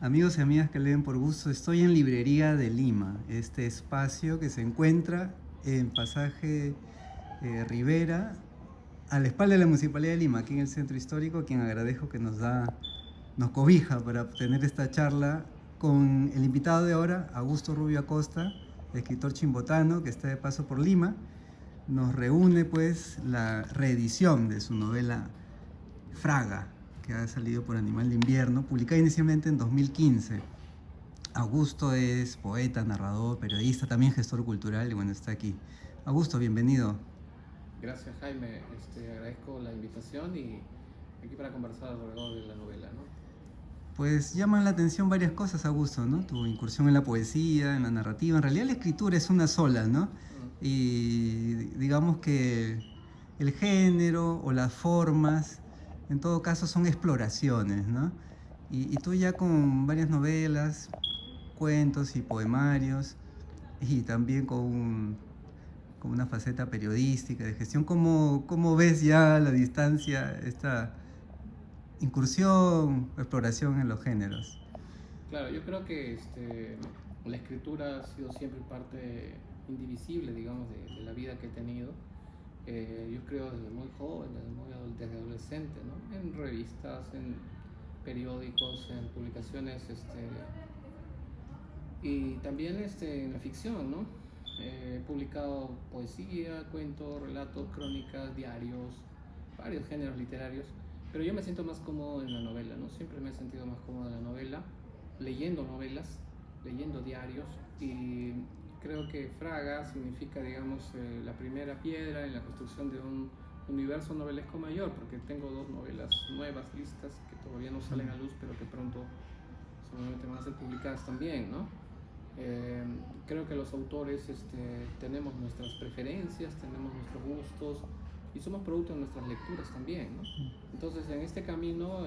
Amigos y amigas que leen por gusto, estoy en Librería de Lima, este espacio que se encuentra en Pasaje Rivera, a la espalda de la Municipalidad de Lima, aquí en el Centro Histórico, a quien agradezco que nos cobija para tener esta charla con el invitado de ahora, Augusto Rubio Acosta, escritor chimbotano que está de paso por Lima. Nos reúne pues la reedición de su novela Fraga, que ha salido por Animal de Invierno, publicada inicialmente en 2015. Augusto es poeta, narrador, periodista, también gestor cultural y bueno, está aquí. Augusto, bienvenido. Gracias, Jaime. Agradezco la invitación y aquí para conversar alrededor de la novela, ¿no? Pues llaman la atención varias cosas, Augusto, ¿no? Tu incursión en la poesía, en la narrativa. En realidad la escritura es una sola, ¿no? Mm. Y digamos que el género o las formas, en todo caso, son exploraciones, ¿no? Y tú ya con varias novelas, cuentos y poemarios, y también con una faceta periodística, de gestión, ¿cómo ves ya a la distancia esta incursión, exploración en los géneros? Claro, yo creo que la escritura ha sido siempre parte indivisible, digamos, de la vida que he tenido. Yo creo desde muy joven, desde adolescente, ¿no? En revistas, en periódicos, en publicaciones, y también en la ficción, ¿no? He publicado poesía, cuentos, relatos, crónicas, diarios, varios géneros literarios, pero yo me siento más cómodo en la novela, ¿no? Siempre me he sentido más cómodo en la novela, leyendo novelas, leyendo diarios, y creo que Fraga significa, digamos, la primera piedra en la construcción de un universo novelesco mayor, porque tengo dos novelas nuevas listas que todavía no salen a luz, pero que pronto seguramente van a ser publicadas también, ¿no? Eh, Creo que los autores tenemos nuestras preferencias, tenemos nuestros gustos y somos producto de nuestras lecturas también, ¿no? Entonces, en este camino,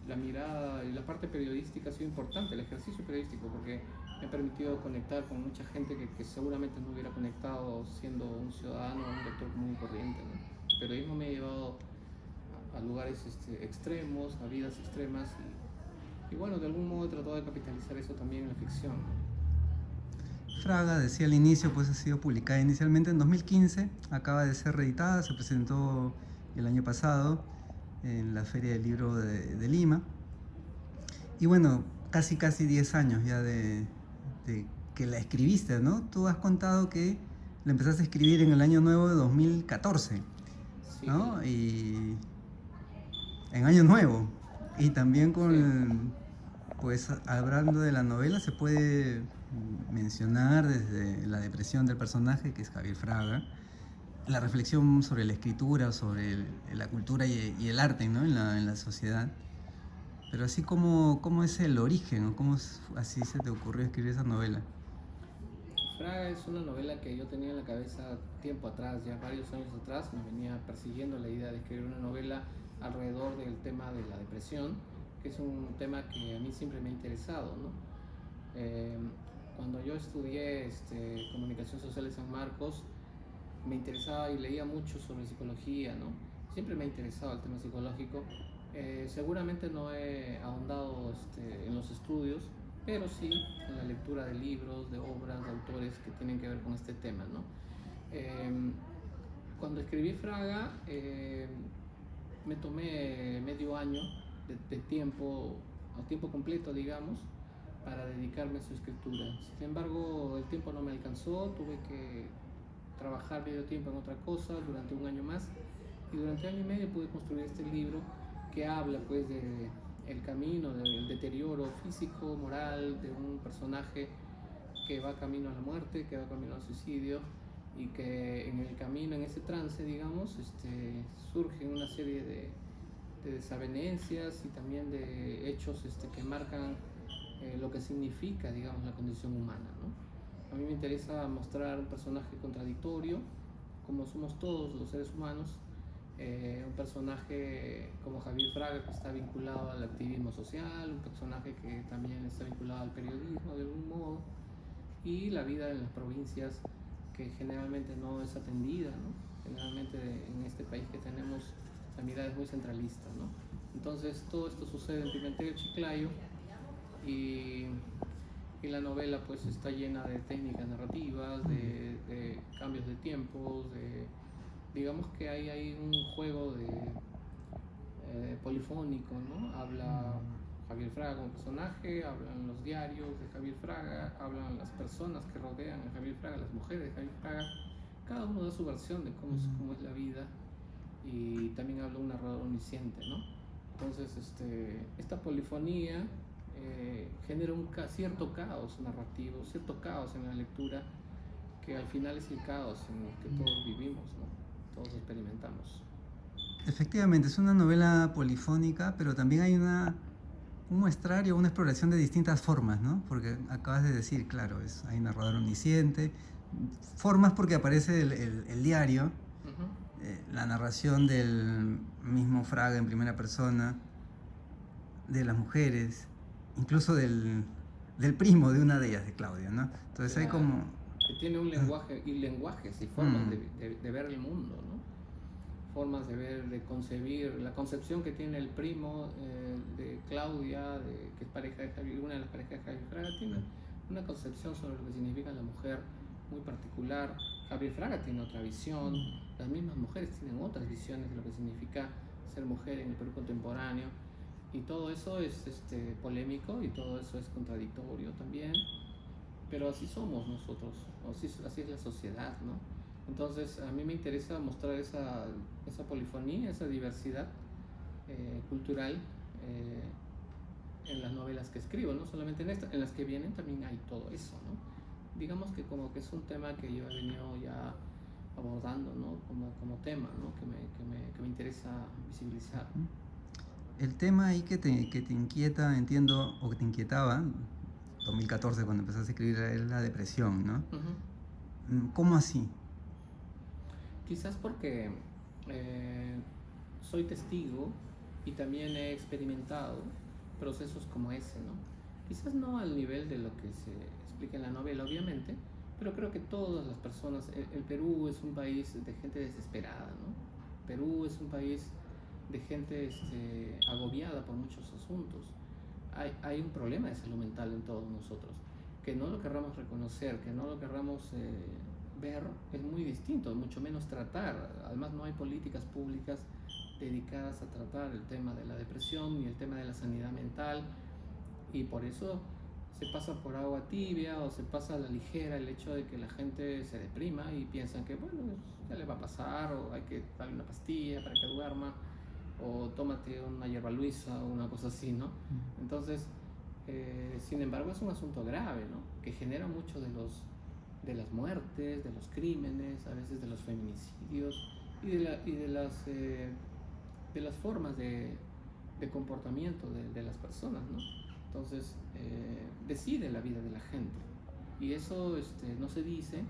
la mirada y la parte periodística ha sido importante, el ejercicio periodístico, porque me ha permitido conectar con mucha gente que seguramente no hubiera conectado siendo un ciudadano o un lector común y corriente, ¿no? El periodismo me ha llevado a lugares extremos, a vidas extremas, y bueno, de algún modo he tratado de capitalizar eso también en la ficción, ¿no? Fraga, decía al inicio, pues ha sido publicada inicialmente en 2015, acaba de ser reeditada, se presentó el año pasado en la Feria del Libro de Lima. Y bueno, casi 10 años ya de que la escribiste, ¿no? Tú has contado que la empezaste a escribir en el año nuevo de 2014, Sí, ¿no? Y en año nuevo. Y también sí. pues hablando de la novela, se puede mencionar desde la depresión del personaje, que es Javier Fraga, la reflexión sobre la escritura, sobre la cultura y el arte, ¿no? En la sociedad. Pero así como es el origen, o cómo así se te ocurrió escribir esa novela. Fraga es una novela que yo tenía en la cabeza tiempo atrás, ya varios años atrás, me venía persiguiendo la idea de escribir una novela alrededor del tema de la depresión, que es un tema que a mí siempre me ha interesado, ¿no? Eh, Cuando yo estudié comunicación social en San Marcos, me interesaba y leía mucho sobre psicología, ¿no? Siempre me ha interesado el tema psicológico. Seguramente no he ahondado en los estudios, pero sí en la lectura de libros, de obras, de autores que tienen que ver con este tema, ¿no? Eh, Cuando escribí Fraga, me tomé medio año de tiempo, a tiempo completo, digamos, para dedicarme a su escritura. Sin embargo, el tiempo no me alcanzó, tuve que trabajar medio tiempo en otra cosa durante un año más, y durante año y medio pude construir este libro que habla pues de el camino, del deterioro físico, moral de un personaje que va camino a la muerte, que va camino al suicidio, y que en el camino, en ese trance, digamos, surgen una serie de desavenencias y también de hechos que marcan lo que significa, digamos, la condición humana, ¿no? A mí me interesa mostrar un personaje contradictorio, como somos todos los seres humanos, un personaje como Javier Fraga, que está vinculado al activismo social, un personaje que también está vinculado al periodismo de algún modo, y la vida en las provincias, que generalmente no es atendida, ¿no? Generalmente en este país que tenemos la mirada es muy centralista, ¿no? Entonces todo esto sucede en Pimentel, Chiclayo, y, y la novela pues está llena de técnicas narrativas, de cambios de tiempos, digamos que hay un juego polifónico, ¿no? Habla Javier Fraga como personaje, hablan los diarios de Javier Fraga, hablan las personas que rodean a Javier Fraga, las mujeres de Javier Fraga, cada uno da su versión de cómo es la vida, y también habla un narrador omnisciente, ¿no? Entonces, esta polifonía genera cierto caos narrativo, cierto caos en la lectura, que al final es el caos en el que todos vivimos, ¿no? Todos experimentamos. Efectivamente, es una novela polifónica, pero también hay un muestrario, una exploración de distintas formas, ¿no? Porque acabas de decir, claro, hay narrador omnisciente, formas porque aparece el diario, la narración del mismo Fraga en primera persona, de las mujeres, incluso del primo de una de ellas, de Claudia, ¿no? Entonces hay como... Que tiene un lenguaje y lenguajes y formas de ver el mundo, ¿no? Formas de ver, de concebir, la concepción que tiene el primo de Claudia, que es pareja de Javier, una de las parejas de Javier Fraga, tiene una concepción sobre lo que significa la mujer muy particular. Javier Fraga tiene otra visión, las mismas mujeres tienen otras visiones de lo que significa ser mujer en el Perú contemporáneo, y todo eso es polémico y todo eso es contradictorio también, pero así somos nosotros, así es la sociedad, ¿no? Entonces a mí me interesa mostrar esa polifonía, esa diversidad cultural en las novelas que escribo, no solamente en las que vienen también hay todo eso, ¿no? Digamos que como que es un tema que yo he venido ya abordando, ¿no? Como tema, ¿no? que me interesa visibilizar. El tema ahí que te inquieta, entiendo, o que te inquietaba, 2014 cuando empezaste a escribir, es la depresión, ¿no? ¿Cómo así? Quizás porque soy testigo y también he experimentado procesos como ese, ¿no? Quizás no al nivel de lo que se explica en la novela, obviamente, pero creo que todas las personas, el Perú es un país de gente desesperada, ¿no? Perú es un país de gente agobiada por muchos asuntos. Hay un problema de salud mental en todos nosotros, que no lo querramos reconocer, que no lo querramos ver, es muy distinto, mucho menos tratar. Además no hay políticas públicas dedicadas a tratar el tema de la depresión ni el tema de la sanidad mental, y por eso se pasa por agua tibia o se pasa a la ligera el hecho de que la gente se deprima y piensan que bueno, ya le va a pasar, o hay que darle una pastilla para que duerma, o tómate una hierba luisa o una cosa así, ¿no? Entonces, sin embargo, es un asunto grave, ¿no? Que genera mucho de las muertes, de los crímenes, a veces de los feminicidios y de las formas de comportamiento de las personas, ¿no? Entonces, decide la vida de la gente, y eso no se dice,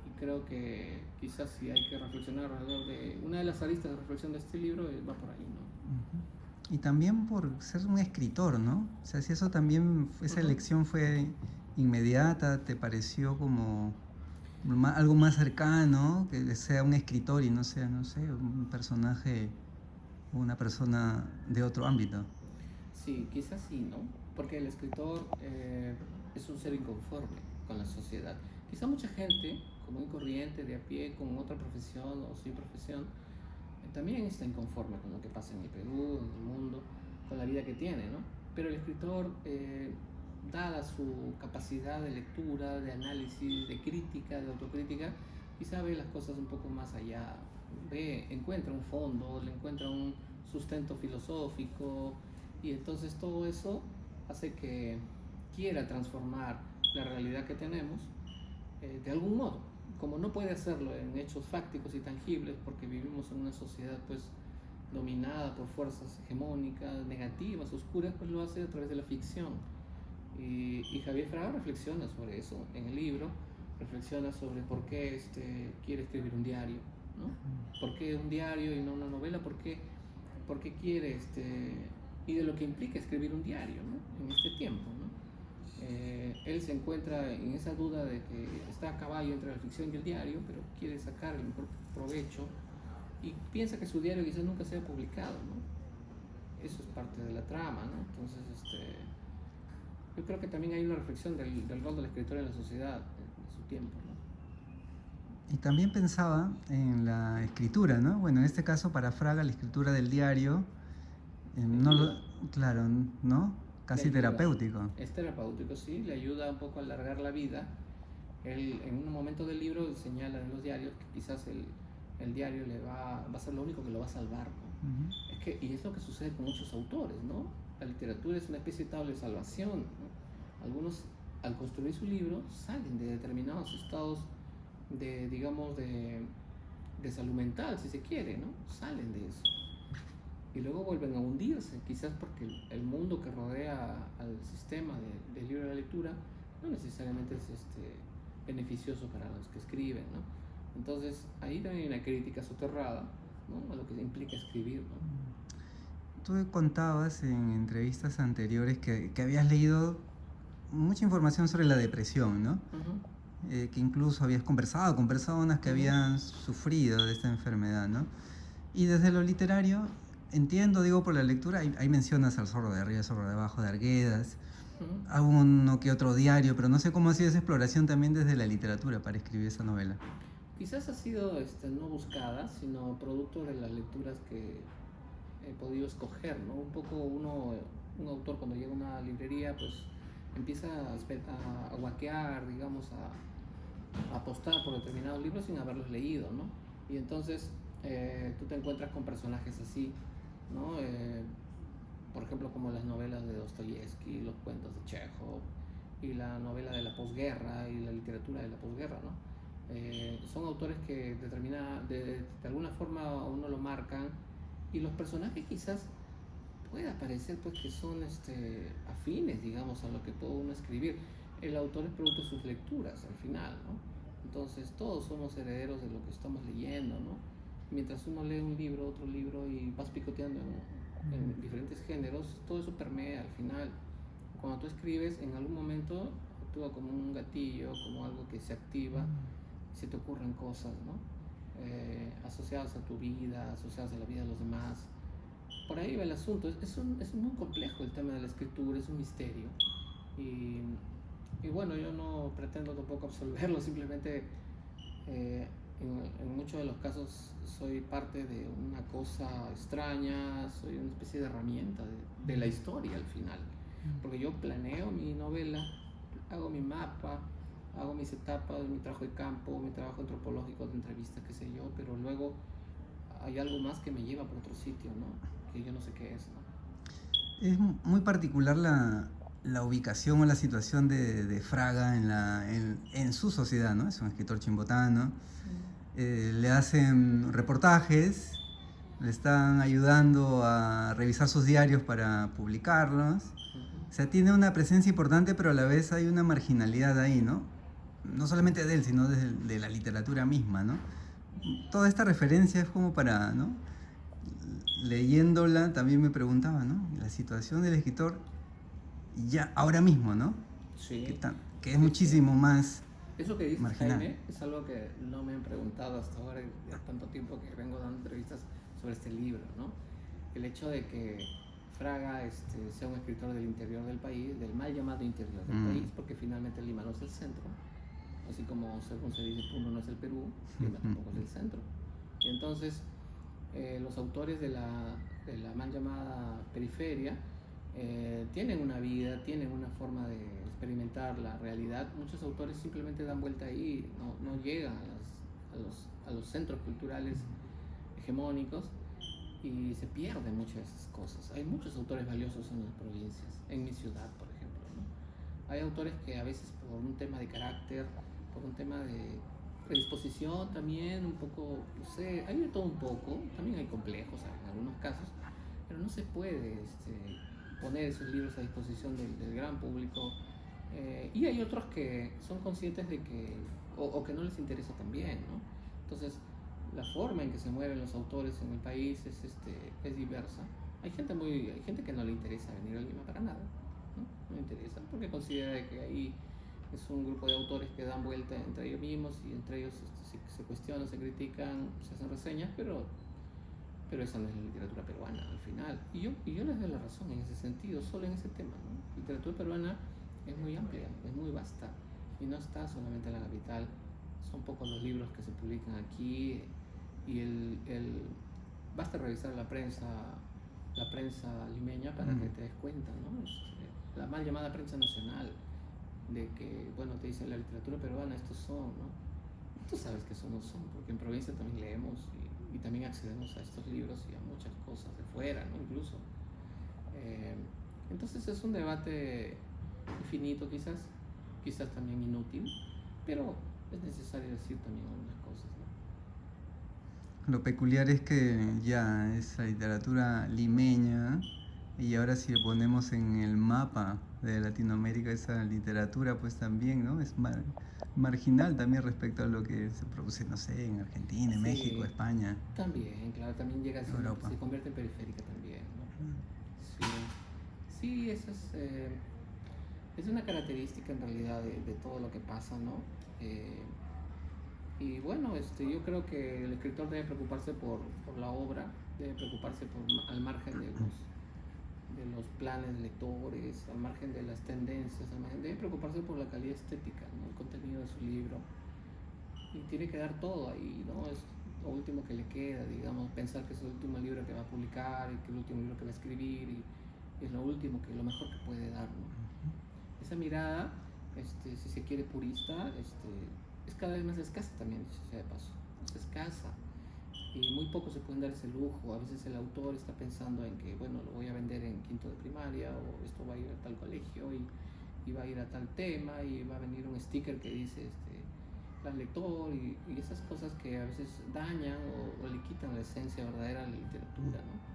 y creo que quizás si hay que reflexionar alrededor de una de las aristas de reflexión de este libro, va por ahí, ¿no? Y también por ser un escritor, ¿no? O sea, si eso también, esa elección fue inmediata, ¿te pareció como algo más cercano, que sea un escritor y no sea, no sé, un personaje o una persona de otro ámbito? Sí, quizás sí, ¿no? Porque el escritor es un ser inconforme con la sociedad. Quizá mucha gente, común y corriente, de a pie, con otra profesión o sin profesión, también está inconforme con lo que pasa en el Perú, en el mundo, con la vida que tiene, ¿no? Pero el escritor, dada su capacidad de lectura, de análisis, de crítica, de autocrítica, quizá ve las cosas un poco más allá, encuentra un fondo, le encuentra un sustento filosófico, y entonces todo eso hace que quiera transformar la realidad que tenemos de algún modo. Como no puede hacerlo en hechos fácticos y tangibles, porque vivimos en una sociedad pues dominada por fuerzas hegemónicas, negativas, oscuras, pues lo hace a través de la ficción. Y Javier Fraga reflexiona sobre eso en el libro, reflexiona sobre por qué quiere escribir un diario, ¿no? ¿Por qué un diario y no una novela? ¿Por qué quiere y de lo que implica escribir un diario, ¿no? En este tiempo, ¿no? Él se encuentra en esa duda de que está a caballo entre la ficción y el diario, pero quiere sacar el mejor provecho y piensa que su diario quizás nunca sea publicado, ¿no? Eso es parte de la trama, ¿no? Entonces, yo creo que también hay una reflexión del rol del escritor en la sociedad, en su tiempo, ¿no? Y también pensaba en la escritura, ¿no? Bueno, en este caso para Fraga la escritura del diario, no lo, Ayuda, claro, ¿no? le Casi ayuda. terapéutico. Es terapéutico, sí, le ayuda un poco a alargar la vida. Él en un momento del libro señala en los diarios que quizás el diario va a ser lo único que lo va a salvar, ¿no? Ujú. Y es lo que sucede con muchos autores, ¿no? La literatura es una especie de tabla de salvación, ¿no? Algunos, al construir su libro, salen de determinados estados de, digamos, de salud mental, si se quiere, ¿no? Salen de eso. Y luego vuelven a hundirse, quizás porque el mundo que rodea al sistema del libro de la lectura no necesariamente es beneficioso para los que escriben, ¿no? Entonces, ahí también hay una crítica soterrada, ¿no? A lo que implica escribir, ¿no? Tú contabas en entrevistas anteriores que habías leído mucha información sobre la depresión, ¿no? Ujú, Que incluso habías conversado con personas que ujú, habían sufrido de esta enfermedad, ¿no? Y desde lo literario, entiendo, digo, por la lectura, ahí mencionas al Zorro de Arriba, Zorro de Abajo, de Arguedas, ujú. a uno que otro diario, pero no sé cómo ha sido esa exploración también desde la literatura para escribir esa novela. Quizás ha sido no buscada, sino producto de las lecturas que he podido escoger, ¿no? Un poco un autor cuando llega a una librería, pues empieza a guaquear, digamos, a apostar por determinados libros sin haberlos leído, ¿no? Y entonces tú te encuentras con personajes así, ¿no? Por ejemplo, como las novelas de Dostoyevsky, los cuentos de Chekhov y la novela de la posguerra y la literatura de la posguerra, ¿no? Son autores que de alguna forma a uno lo marcan y los personajes quizás pueda parecer pues que son afines, digamos, a lo que puede uno escribir. El autor es producto de sus lecturas al final, ¿no? Entonces todos somos herederos de lo que estamos leyendo, ¿no? Mientras uno lee un libro, otro libro y vas picoteando en diferentes géneros, todo eso permea al final. Cuando tú escribes, en algún momento actúa como un gatillo, como algo que se activa y se te ocurren cosas, ¿no? Asociadas a tu vida, asociadas a la vida de los demás. Por ahí va el asunto. Es muy complejo el tema de la escritura, es un misterio. Y, y bueno, yo no pretendo tampoco absolverlo, simplemente eh, en muchos de los casos soy parte de una cosa extraña, soy una especie de herramienta de la historia al final. Porque yo planeo mi novela, hago mi mapa, hago mis etapas, mi trabajo de campo, mi trabajo antropológico de entrevistas, qué sé yo, pero luego hay algo más que me lleva por otro sitio, ¿no? Que yo no sé qué es, ¿no? Es muy particular la ubicación o la situación de Fraga en su sociedad, ¿no? Es un escritor chimbotano. Le hacen reportajes, le están ayudando a revisar sus diarios para publicarlos. O sea, tiene una presencia importante, pero a la vez hay una marginalidad ahí, ¿no? No solamente de él, sino de la literatura misma, ¿no? Toda esta referencia es como para, ¿no? Leyéndola también me preguntaba, ¿no? La situación del escritor ya ahora mismo, ¿no? Sí, Que es sí, sí. muchísimo más Eso que dices, marginal. Jaime, es algo que no me han preguntado hasta ahora, ya tanto tiempo que vengo dando entrevistas sobre este libro, ¿no? El hecho de que Fraga sea un escritor del interior del país, del mal llamado interior del país, porque finalmente Lima no es el centro, así como según se dice Puno no es el Perú, Lima tampoco es el centro. Y entonces los autores de la mal llamada periferia tienen una vida, tienen una forma de experimentar la realidad. Muchos autores simplemente dan vuelta ahí, no llegan a los centros culturales hegemónicos y se pierden muchas de esas cosas. Hay muchos autores valiosos en las provincias, en mi ciudad, por ejemplo, ¿no? Hay autores que a veces por un tema de carácter, por un tema de predisposición también, un poco, no sé, hay de todo un poco, también hay complejos en algunos casos, pero no se puede poner esos libros a disposición del gran público. Y hay otros que son conscientes de que, o que no les interesa también, ¿no? Entonces, la forma en que se mueven los autores en el país es diversa. Hay gente que no le interesa venir a Lima para nada, ¿no? No le interesa porque considera que ahí es un grupo de autores que dan vuelta entre ellos mismos y entre ellos se cuestionan, se critican, se hacen reseñas, pero esa no es la literatura peruana al final. Y yo les doy la razón en ese sentido, solo en ese tema, ¿no? La literatura peruana es muy amplia, es muy vasta y no está solamente en la capital. Son pocos los libros que se publican aquí y basta revisar la prensa limeña para que te des cuenta, ¿no? La mal llamada prensa nacional, de que, bueno, te dicen la literatura peruana, estos son, ¿no? Tú sabes que eso no son, porque en provincia también leemos y también accedemos a estos libros y a muchas cosas de fuera, ¿no? Incluso. Eh, entonces es un debate infinito quizás también inútil, pero es necesario decir también algunas cosas, ¿no? Lo peculiar es que ya es la literatura limeña y ahora si le ponemos en el mapa de Latinoamérica esa literatura, pues también, ¿no? Es marginal también respecto a lo que se produce, no sé, en Argentina, en México, Sí, España, también, claro, también llega a ser, Europa. se convierte en periférica también, ¿no? Sí, sí, eso es una característica en realidad de todo lo que pasa, ¿no? Eh, y bueno, yo creo que el escritor debe preocuparse por la obra, debe preocuparse al margen de los planes de lectores, al margen de las tendencias, debe preocuparse por la calidad estética, ¿no? El contenido de su libro. Y tiene que dar todo ahí, ¿no? Es lo último que le queda, digamos, pensar que es el último libro que va a publicar y que es el último libro que va a escribir y es lo último, lo mejor que puede dar, ¿no? Esa mirada, si se quiere purista, es cada vez más escasa también, dicho sea de paso. Es escasa y muy pocos se pueden dar ese lujo. A veces el autor está pensando en que, bueno, lo voy a vender en quinto de primaria o esto va a ir a tal colegio y va a ir a tal tema y va a venir un sticker que dice plan lector y esas cosas que a veces dañan o le quitan la esencia verdadera de la literatura, ¿no?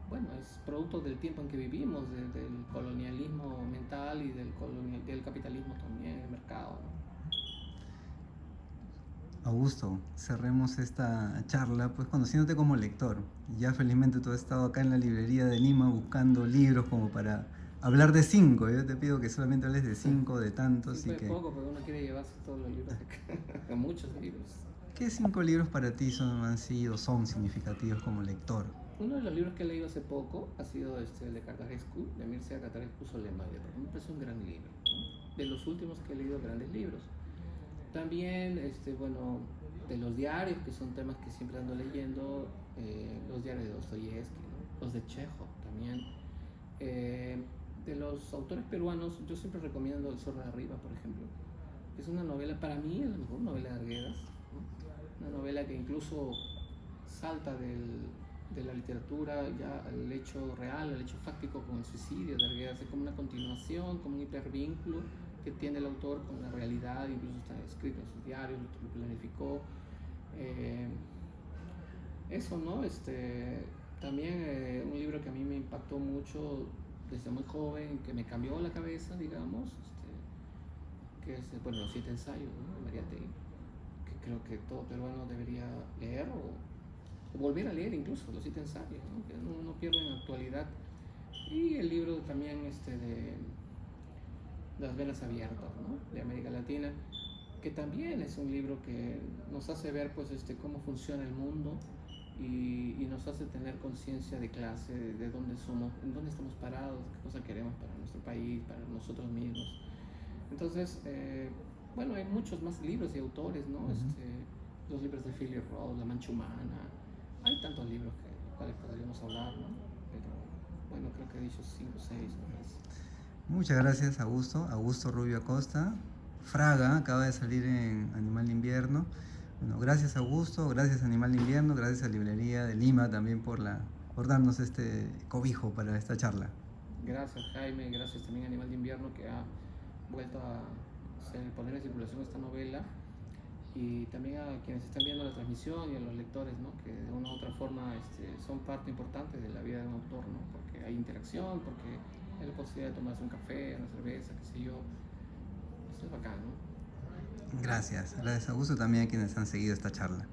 Bueno, es producto del tiempo en que vivimos, del colonialismo mental y del capitalismo también, el mercado, ¿no? Augusto, cerremos esta charla pues conociéndote como lector. Ya felizmente tú has estado acá en la librería de Lima buscando libros como para hablar de 5. Yo te pido que solamente hables de 5, de tantos Cinco y es que... poco, pero uno quiere llevarse todos los libros de acá, muchos libros. ¿Qué 5 libros para ti son significativos como lector? Uno de los libros que he leído hace poco ha sido el de Catarescu, de Mircea Catarescu Soleimani, porque me parece un gran libro, ¿no? De los últimos que he leído grandes libros. También, bueno, de los diarios, que son temas que siempre ando leyendo, los diarios de Dostoyevsky, ¿no? Los de Chekhov también. De los autores peruanos, yo siempre recomiendo El Zorro de Arriba, por ejemplo. Es una novela, para mí, es la mejor novela de Arguedas, ¿no? Una novela que incluso salta de la literatura ya al hecho real, al hecho fáctico con el suicidio de Arguedas, es como una continuación, como un hipervínculo que tiene el autor con la realidad, incluso está escrito en sus diarios, lo planificó. Eso, ¿no? También un libro que a mí me impactó mucho desde muy joven, que me cambió la cabeza, digamos, que es, bueno, Los Siete Ensayos, ¿no? De Mariátegui, que creo que todo peruano debería leer o volver a leer incluso, Los Siete Ensayos, ¿no? Que no pierden actualidad. Y el libro también de Las Venas Abiertas, ¿no? De América Latina, que también es un libro que nos hace ver pues cómo funciona el mundo y nos hace tener conciencia de clase, de dónde somos, en dónde estamos parados, qué cosa queremos para nuestro país, para nosotros mismos. Entonces, bueno, hay muchos más libros y autores, ¿no? Los libros de Philip Roth, La Mancha Humana, hay tantos libros que los cuales podríamos hablar, ¿no? Pero bueno, creo que he dicho 5 o 6, me parece. Muchas gracias, Augusto. Augusto Rubio Acosta. Fraga acaba de salir en Animal de Invierno. Bueno, gracias Augusto, gracias Animal de Invierno, gracias a Librería de Lima también por darnos este cobijo para esta charla. Gracias Jaime, gracias también a Animal de Invierno que ha vuelto a poner en circulación esta novela y también a quienes están viendo la transmisión y a los lectores, ¿no? Que de una u otra forma son parte importante de la vida de un autor, ¿no? Porque hay interacción, porque hay la posibilidad de tomarse un café, una cerveza, qué sé yo. Eso es bacán, ¿no? Gracias, gracias Augusto también a quienes han seguido esta charla.